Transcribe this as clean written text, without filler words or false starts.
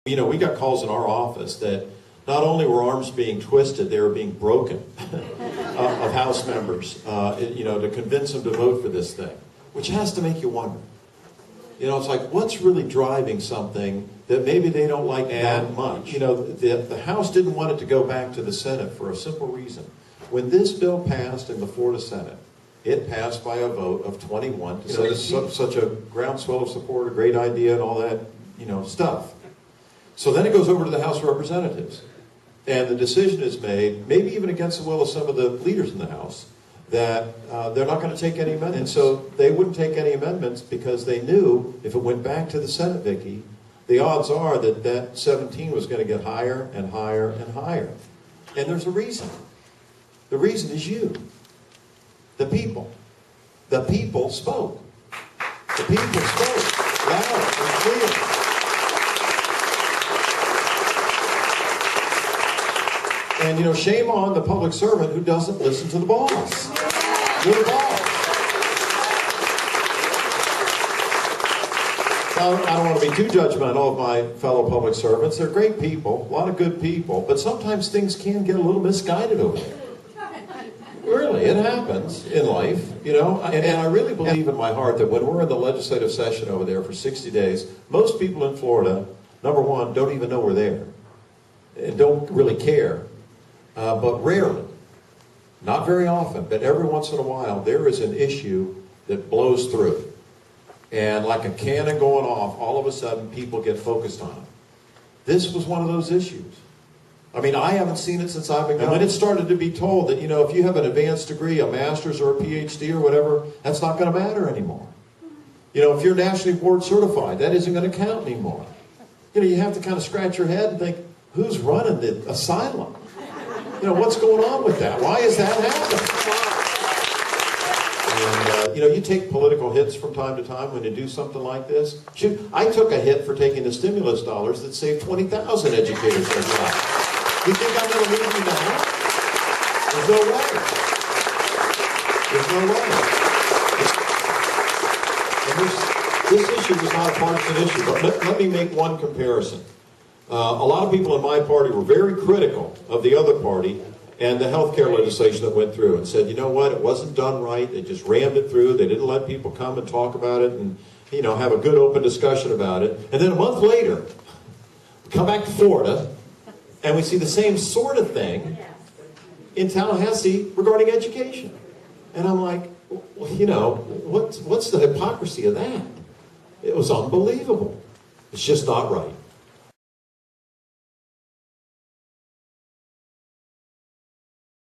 You know, we got calls in our office that not only were arms being twisted, they were being broken of House members, to convince them to vote for this thing, which has to make you wonder. You know, it's like, what's really driving something that maybe they don't like that much? You know, the House didn't want it to go back to the Senate for a simple reason. When this bill passed in the Florida Senate, it passed by a vote of 21 to 17. Such a groundswell of support, a great idea, and all that, stuff. So then it goes over to the House of Representatives. And the decision is made, maybe even against the will of some of the leaders in the House, that they're not going to take any amendments. And so they wouldn't take any amendments because they knew if it went back to the Senate, Vicki, the odds are that that 17 was going to get higher and higher and higher. And there's a reason. The reason is you. The people. The people spoke. The people spoke loud and clear. And, shame on the public servant who doesn't listen to the boss. You're the boss. Now, I don't want to be too judgmental of my fellow public servants. They're great people, a lot of good people, but sometimes things can get a little misguided over there. Really, it happens in life, And I really believe in my heart that when we're in the legislative session over there for 60 days, most people in Florida, number one, don't even know we're there and don't really care. But rarely, not very often, but every once in a while, there is an issue that blows through. And like a cannon going off, all of a sudden people get focused on it. This was one of those issues. I mean, I haven't seen it since I've been going. And when it started to be told that, if you have an advanced degree, a master's or a PhD or whatever, that's not going to matter anymore. If you're nationally board certified, that isn't going to count anymore. You have to kind of scratch your head and think, who's running the asylum? What's going on with that? Why is that happening? And, you take political hits from time to time when you do something like this. Shoot, I took a hit for taking the stimulus dollars that saved 20,000 educators their jobs. You think I'm going to leave you now? There's no way. There's no way. And this issue is not a partisan issue, but let me make one comparison. A lot of people in my party were very critical of the other party and the health care legislation that went through and said, you know what, it wasn't done right. They just rammed it through. They didn't let people come and talk about it and, have a good open discussion about it. And then a month later, we come back to Florida and we see the same sort of thing in Tallahassee regarding education. And I'm like, what's the hypocrisy of that? It was unbelievable. It's just not right.